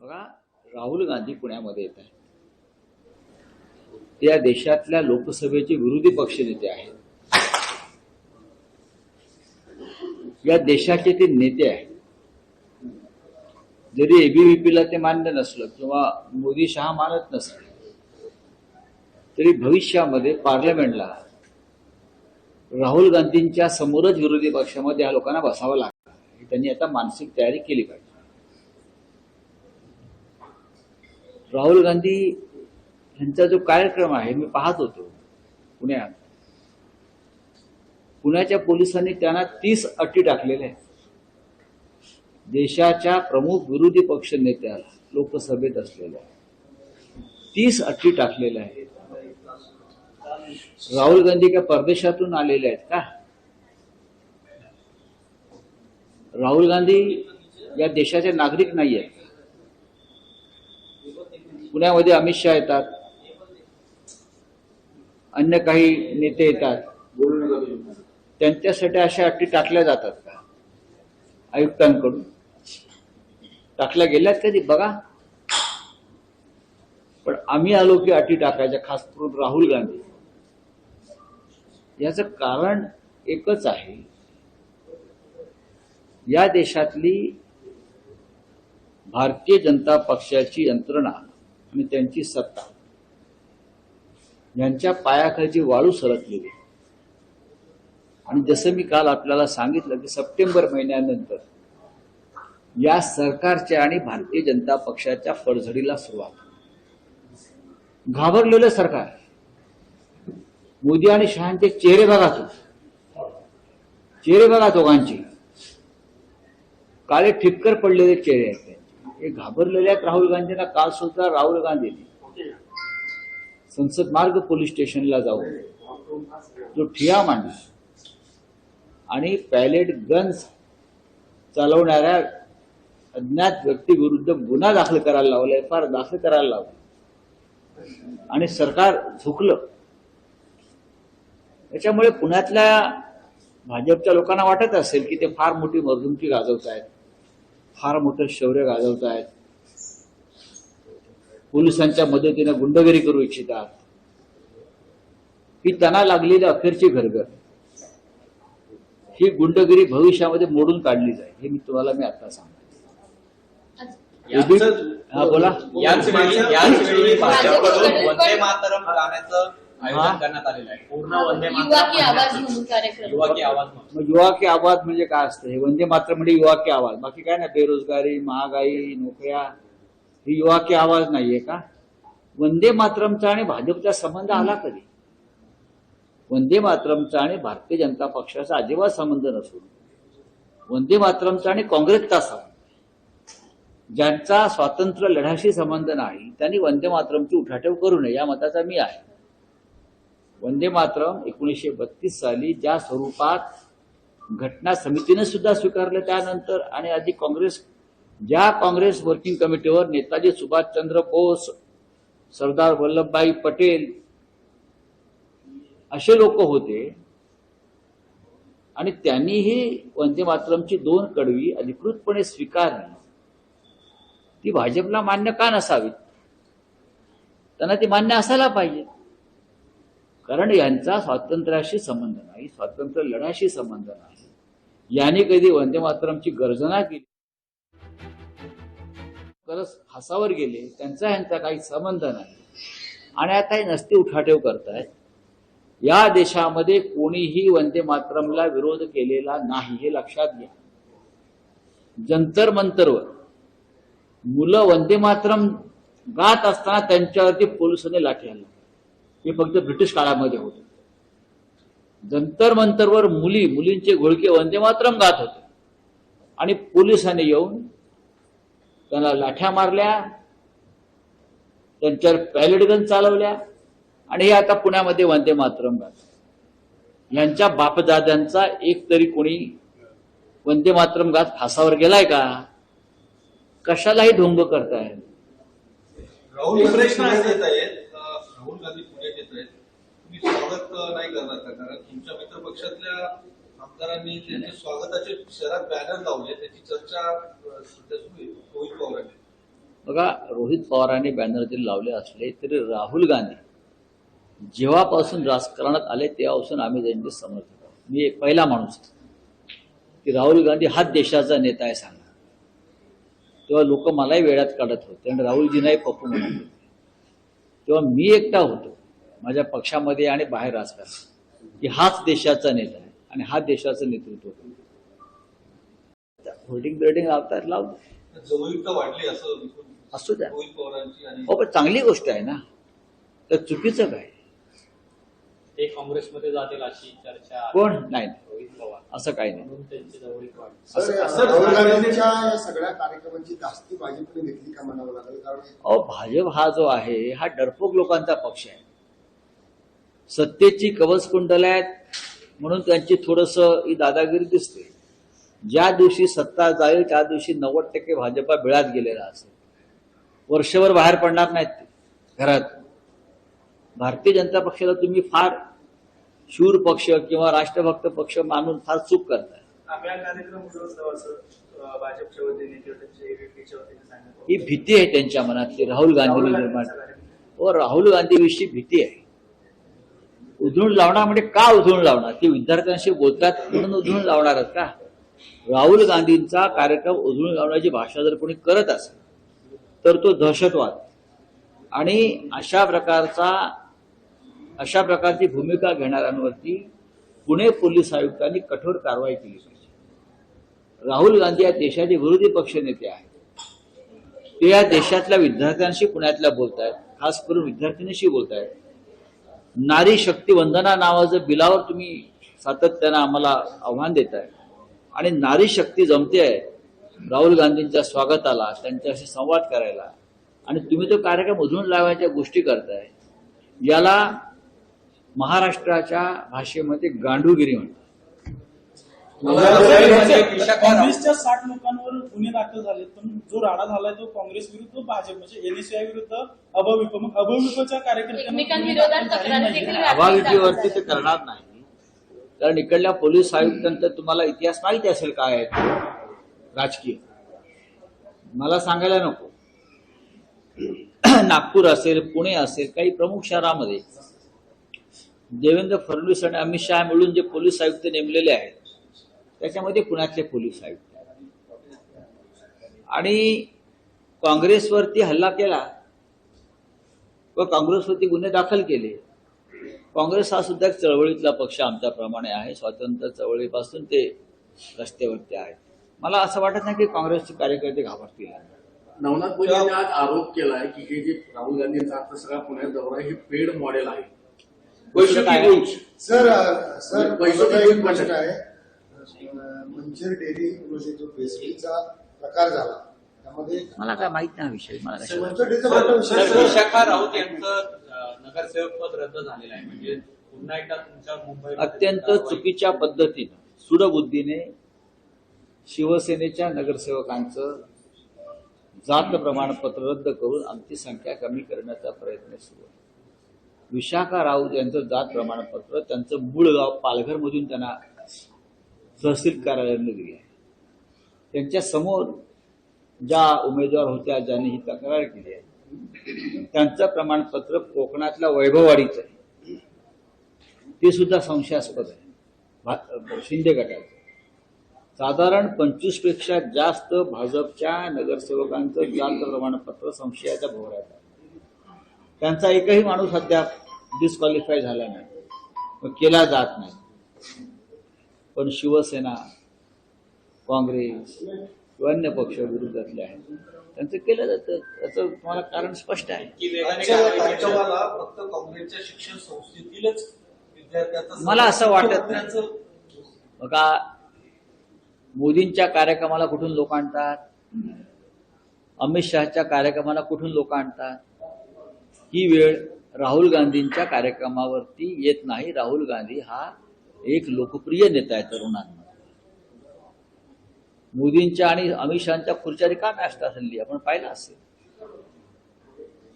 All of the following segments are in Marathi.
बघा, राहुल गांधी पुण्यामध्ये येत आहेत. ते या देशातल्या लोकसभेचे विरोधी पक्षनेते आहेत. या देशाचे ते नेते आहेत. जरी एबीव्हीपीला ते मान्य नसलं किंवा मोदी शहा मानत नसले तरी भविष्यामध्ये पार्लमेंटला राहुल गांधींच्या समोरच विरोधी पक्षामध्ये या लोकांना बसावं लागतं. त्यांनी आता मानसिक तयारी केली पाहिजे. राहुल गांधी यांचा जो कार्यक्रम आहे मी पाहत होतो पुण्यात. पुण्याच्या पोलिसांनी त्यांना 30 अटी टाकलेल्या आहेत. देशाच्या प्रमुख विरोधी पक्ष नेत्याला लोकसभेत असलेल्या 30 अटी टाकलेल्या आहेत. राहुल गांधी का परदेशातून आलेले आहेत का? राहुल गांधी या देशाचे नागरिक नाही आहेत. पुण्यामध्ये अमित शहा येतात, अन्य काही नेते येतात, त्यांच्यासाठी अशा अटी टाकल्या जातात का? आयुक्तांकडून टाकल्या गेल्यात कधी बघा. पण आम्ही आलो की अटी टाकायच्या, खास करून राहुल गांधी. याचं कारण एकच आहे, या देशातली भारतीय जनता पक्षाची यंत्रणा आणि त्यांची सत्ता यांच्या पायाखालची वाळू सरकलेली. आणि जसं मी काल आपल्याला सांगितलं की सप्टेंबर महिन्यानंतर या सरकारच्या आणि भारतीय जनता पक्षाच्या पडझडीला सुरुवात. घाबरलेलं सरकार. मोदी आणि शहांचे चेहरे बघा तो, चेहरे बघा दोघांचे, काळे ठिपकर पडलेले चेहरे आहेत. हे घाबरलेले आहेत राहुल गांधींना. काल सुद्धा राहुल गांधींनी संसद मार्ग पोलीस स्टेशनला जाऊन जो ठिय्या मांडला आणि पॅलेट गन्स चालवणाऱ्या अज्ञात व्यक्तीविरुद्ध गुन्हा दाखल करायला लावला, एफआयआर दाखल करायला लावला आणि सरकार झुकलं. त्याच्यामुळे पुण्यातल्या भाजपच्या लोकांना वाटत असेल की ते फार मोठी मर्दुमकी गाजवत आहेत, फार मोठं शौर्य गाजवत आहेत, पोलिसांच्या मदतीने गुंडगिरी करू इच्छितात. ही त्यांना लागलेली अखेरची घरघर. ही गुंडगिरी भविष्यामध्ये मोडून काढली जाईल, हे मी तुम्हाला आता सांगतो. हा बोला. याच वेळी भाजपकडून वंदे मातरम गाण्याचं आयोजन करण्यात आलेलं आहे. पूर्ण वंदे मातरम युवा की आवाज म्हणजे काय असतं? हे वंदे मातरम म्हणजे युवा की आवाज. बाकी काय ना, बेरोजगारी, महागाई, नोकऱ्या, ही युवा की आवाज नाहीये का? वंदे मातरमचा आणि भाजपचा संबंध आला कधी? वंदे मातरमचा आणि भारतीय जनता पक्षाचा अजिबात संबंध नसून वंदे मातरमचा आणि काँग्रेसचा संबंध. ज्यांचा स्वातंत्र्य लढ्याशी संबंध नाही त्यांनी वंदे मातरमची उठाठेव करू नये या मताचा मी आहे. वंदे मातरम 1932 साली ज्या स्वरूपात घटना समितीने सुद्धा स्वीकारलं, त्यानंतर आणि आधी ज्या काँग्रेस वर्किंग कमिटीवर नेताजी सुभाषचंद्र बोस, सरदार वल्लभभाई पटेल असे लोक होते आणि त्यांनीही वंदे मातरमची 2 कडवी अधिकृतपणे स्वीकारली. ती भाजपला मान्य का नसावी? त्यांना ती मान्य असायला पाहिजे. कारण यांचा स्वातंत्र्याशी संबंध नाही, स्वातंत्र्य लढ्याशी संबंध नाही. यांनी कधी वंदे मातरमची गर्जना केली, खरंच फासावर गेले, यांचा काही संबंध नाही. आणि आता हे नसती उठाठेव करतायत. या देशामध्ये कोणीही वंदे मातरमला विरोध केलेला नाही, हे लक्षात घ्या. जंतर मंतरवर मुलं वंदे मातरम गात असताना त्यांच्यावरती पोलिसांनी लाठी हल्ला. हे फक्त ब्रिटिश काळामध्ये होतं. जंतर मंतरवर मुलींचे घोळके वंदे मातरम गात होते आणि पोलिसांनी येऊन त्यांना लाठ्या मारल्या, त्यांच्यावर पॅलेट गन चालवल्या आणि हे आता पुण्यामध्ये वंदे मातरम गात. यांच्या बापदाद्यांचा एक तरी कोणी वंदे मातरम गात फासावर गेलाय का? कशालाही ढोंग करताय. राहुल गांधी पुण्यात येत आहेत, तुम्ही स्वागत नाही करणार का? कारण तुमच्या मित्र पक्षातल्या आमदारांनी त्यांच्या स्वागताचे शहरात बॅनर लावले, त्याची चर्चा सध्या सुरू आहे रोहित पवारांनी. बघा, रोहित पवारांनी बॅनर जरी लावले असले तरी राहुल गांधी जेव्हापासून राजकारणात आले तेव्हापासून आम्ही त्यांचे समर्थक आहोत. मी एक पहिला माणूस आहे की राहुल गांधी हाच देशाचा नेता आहे सांगा. तेव्हा लोक मलाही वेळात काढत होते आणि राहुलजींनाही पप्पू म्हणत होते. तेव्हा मी एकटा होतो माझ्या पक्षामध्ये आणि बाहेर राजकारणात की हाच देशाचा नेता आहे आणि हा देशाचं नेतृत्व करतो. होल्डिंग बिल्डिंग लावतात लावतात, जवळीकता वाढली असं असू द्या. रोहित पवारांची आणि हो, पण चांगली गोष्ट आहे ना, तर चुकीचं काय? ते काँग्रेसमध्ये जातील अशी चर्चा आहे. कोण नाही, रोहित पवार असं काही नाही. म्हणून त्यांची जवळीक वाढ. सर, राहुल गांधींच्या या सगळ्या कार्यक्रमांची जास्ती भाजपने घेतली का म्हणावं लागेल, कारण अहो, भाजप हा जो आहे हा डरपोक लोकांचा पक्ष आहे. सत्तेची कवच कुंडल आहेत म्हणून त्यांची थोडंसं ही दादागिरी दिसते. ज्या दिवशी सत्ता जाईल त्या दिवशी 90% भाजपा बिळात गेलेला असेल. वर्षभर बाहेर पडणार नाहीत ते घरात. भारतीय जनता पक्षाला तुम्ही फार शूर पक्ष किंवा राष्ट्रभक्त पक्ष मानून फार चूक करताय. आपल्या कार्यक्रम उजवत असं भाजपच्या वतीने किंवा त्यांच्या AVP वतीने सांगण्यात ही भीती आहे त्यांच्या मनातली राहुल गांधींनी निर्माण. व राहुल गांधीविषयी भीती आहे. उधळून लावणार म्हणजे का उधळून लावणार? ते विद्यार्थ्यांशी बोलतात म्हणून उधळून लावणारच का? राहुल गांधींचा कार्यक्रम उधळून लावण्याची भाषा जर कोणी करत असेल तर तो दहशतवाद आणि अशा प्रकारची भूमिका घेणाऱ्यांवरती पुणे पोलीस आयुक्तांनी कठोर कारवाई केली पाहिजे. राहुल गांधी या देशाचे विरोधी पक्षनेते आहेत. ते या देशातल्या विद्यार्थ्यांशी पुण्यातल्या बोलतायत, खास करून विद्यार्थिनीशी बोलतायत. नारी शक्ती वंदना नावाचं बिलावर तुम्ही सातत्यानं आम्हाला आव्हान देताय आणि नारी शक्ती जमते आहे राहुल गांधींच्या स्वागताला, त्यांच्याशी संवाद करायला, आणि तुम्ही तो कार्यक्रम उधळून लावायच्या गोष्टी करताय. याला महाराष्ट्राच्या भाषेमध्ये गांडूगिरी म्हणतात. काँग्रेसच्या 60 लोकांवर गुन्हे दाखल झाले, पण जो राडा झालाय तो काँग्रेस विरुद्ध भाजप म्हणजे NSCI विरुद्ध अभाविप. मग अभाविपच्या कार्यकर्त्यांना अभाविपीवरती ते करणार नाही, कारण इकडल्या पोलीस आयुक्तांचा तुम्हाला इतिहास माहिती असेल काय आहे राजकीय. मला सांगायला नको. नागपूर असेल, पुणे असेल, काही प्रमुख शहरामध्ये देवेंद्र फडणवीस आणि अमित शहा मिळून जे पोलीस आयुक्त नेमलेले आहेत त्याच्यामध्ये पुण्यातले पोलीस आयुक्त आहेत. आणि काँग्रेसवरती हल्ला केला व काँग्रेसवरती गुन्हे दाखल केले. काँग्रेस हा सुद्धा एक चळवळीतला पक्ष आमच्याप्रमाणे आहे. स्वातंत्र्य चळवळीपासून ते रस्त्यावरती आहेत. मला असं वाटत नाही की काँग्रेसचे कार्यकर्ते घाबरतील. नवनाथ बोले यांनी आज आरोप केलाय की हे जे राहुल गांधींचा आता सगळा पुण्यात दौरा हे पेड मॉडेल आहे. सर एक प्रश्न आहे. मंचर डेअरी मध्ये जो बेसबीचा प्रकार झाला त्यामध्ये मला काय माहित नाही विषय. मला काय मंचर डेअरीचा मोठा विषय तर सर. विशाखा राऊत यांचं नगरसेवक पद रद्द झालेलं आहे. म्हणजे पुन्हा एकदा तुमच्या मुंबई अत्यंत चुकीच्या पद्धतीनं सूडबुद्धीने शिवसेनेच्या नगरसेवकांचं जात प्रमाणपत्र रद्द करून आमची संख्या कमी करण्याचा प्रयत्न सुरू आहे. विशाखा राऊत यांचं जात प्रमाणपत्र त्यांचं मूळ गाव पालघरमधून त्यांना तहसील कार्यालयाने दिली आहे. त्यांच्या समोर ज्या उमेदवार होत्या ज्यांनी ही तक्रार केली आहे त्यांचं प्रमाणपत्र कोकणातल्या वैभववाडीचं आहे. ते सुद्धा संशयास्पद आहे. शिंदे गटाचं साधारण 25 पेक्षा जास्त भाजपच्या नगरसेवकांचं जात प्रमाणपत्र संशयाच्या भोवऱ्यात आहे. त्यांचा एकही माणूस अद्याप डिस्क्वालिफाय झाला नाही, केला जात नाही. पण शिवसेना, काँग्रेस किंवा अन्य पक्ष विरोधातले आहेत त्यांचं केलं जातं. त्याचं तुम्हाला कारण स्पष्ट आहे. की वेगाने आजच्या कारवाई केली जाते. कार्यक्रमाला फक्त काँग्रेसच्या शिक्षण संस्थेतीलच विद्यार्थ्यांचा मला असं वाटत नाही. त्यांचं बघा, मोदींच्या कार्यक्रमाला कुठून लोक आणतात, अमित शहाच्या कार्यक्रमाला कुठून लोक आणतात. ही वेळ राहुल गांधींच्या कार्यक्रमावरती येत नाही. राहुल गांधी हा एक लोकप्रिय नेता आहे तरुणांमध्ये. मोदींच्या आणि अमित शहाच्या खुर्च्या रिकाम्या असतात हल्ली, आपण पाहिलं असेल.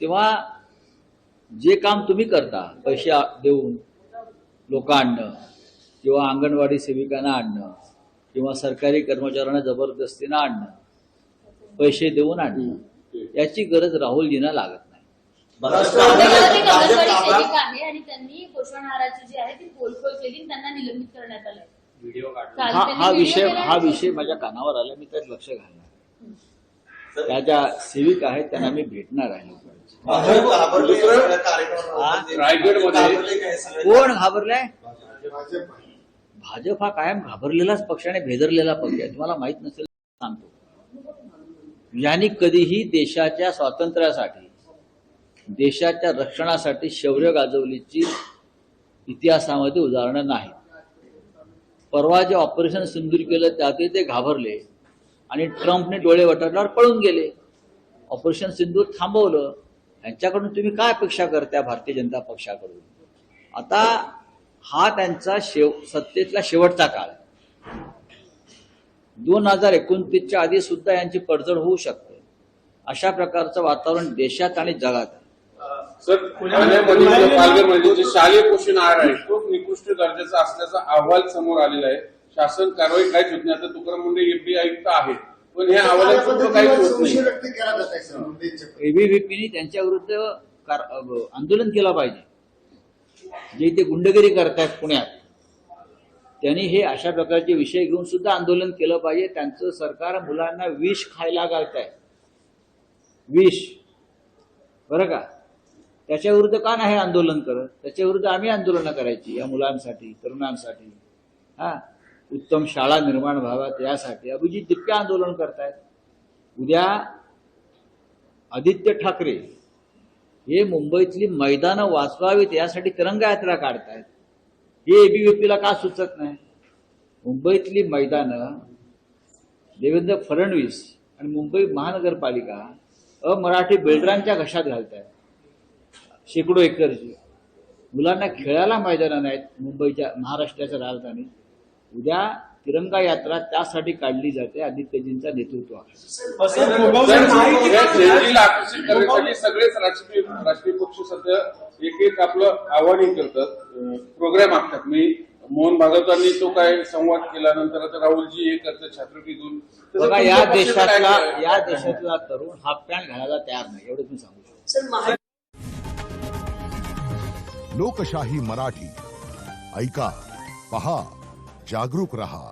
तेव्हा जे काम तुम्ही करता पैसे देऊन लोक आणणं किंवा अंगणवाडी सेविकांना आणणं किंवा सरकारी कर्मचाऱ्यांना जबरदस्तीनं आणणं, पैसे देऊन आणणं, याची गरज राहुलजींना लागत नाही. राष्ट्रवादी काँग्रेसवाडी सैनिक आहे आणि त्यांनी पोषण आहाराची जी आहे ती पोलखोल केली आणि त्यांना निलंबित करण्यात आलंय. व्हिडिओ काढून काल हा त्यांनी हा व्हिडिओ विषय केला हा आणि- विषय माझ्या कानावर आला, मी त्यात लक्ष घालणार. त्या ज्या सेविक आहेत त्यांना मी भेटणार आहे. कोण घाबरलाय? भाजप भाजप हा कायम घाबरलेलाच पक्ष आणि भेदरलेला पक्ष आहे. तुम्हाला माहित नसेल सांगतो. यांनी कधीही देशाच्या स्वातंत्र्यासाठी, देशाच्या रक्षणासाठी शौर्य गाजवलीची इतिहासामध्ये उदाहरणं नाहीत. परवा जे ऑपरेशन सिंदूर केलं त्यातही ते घाबरले आणि ट्रम्पने डोळे वटारल्यावर पळून गेले. ऑपरेशन सिंदूर थांबवलं. यांच्याकडून तुम्ही काय अपेक्षा करता भारतीय जनता पक्षाकडून? आता हा त्यांचा सत्तेतला शेवटचा काळ आहे. 2029च्या आधी सुद्धा यांची पडझड होऊ शकते. अशा प्रकारचं वातावरण देशात आणि जगात आहे. सर, ठाण्यामध्ये पालघरमध्ये जे शालेय पोषण आहार आहे तो निकृष्ट दर्जाचा असल्याचा अहवाल समोर आलेला आहे. शासन कारवाई काहीच होत नाही. आता तुकाराम मुंडे एफडी आयुक्त आहेत, पण ह्या अहवालात सुद्धा काहीच होत संशय नाही. व्यक्त केला जात आहे सर मुंडेंच्या एबीव्हीपीने त्यांच्या विरुद्ध आंदोलन केलं पाहिजे. जे ते गुंडगिरी करतायत पुण्यात, त्यांनी हे अशा प्रकारचे विषय घेऊन सुद्धा आंदोलन केलं पाहिजे. त्यांचं सरकार मुलांना विष खायला घालतंय, विष, बरं का? त्याच्या विरुद्ध का नाही आंदोलन करत? त्याच्या विरुद्ध आम्ही आंदोलनं करायची या मुलांसाठी, तरुणांसाठी, उत्तम शाळा निर्माण व्हाव्यात यासाठी. अभिजित दिप्पे आंदोलन करतायत. उद्या आदित्य ठाकरे हे मुंबईतली मैदानं वाचवावीत यासाठी तिरंगा यात्रा काढतायत. हे एबीव्हीपीला का सुचत नाही? मुंबईतली मैदानं देवेंद्र फडणवीस आणि मुंबई महानगरपालिका अमराठी बिल्डरांच्या घशात घालतायत शेकडो एकरची. मुलांना खेळायला मैदानं नाहीत मुंबईच्या, महाराष्ट्राच्या राजधानीत. उद्या तिरंगा यात्रा त्यासाठी काढली जाते आदित्यजींच्या नेतृत्वाखाली. या झेंडीला आकर्षित करण्यासाठी सगळेच राजकीय पक्ष सध्या एक एक आपलं आव्हान करतात, प्रोग्राम आखतात. मी मोहन भागवतांनी तो काय संवाद केला, नंतर आता राहुलजी हे करतात छात्रवृत्तीतून. बघा, या देशातला तरुण हाफ पॅन्ट घालायला तयार नाही, एवढंच मी सांगू शकतो. लोकशाही मराठी ऐका, पहा, जागरूक रहा.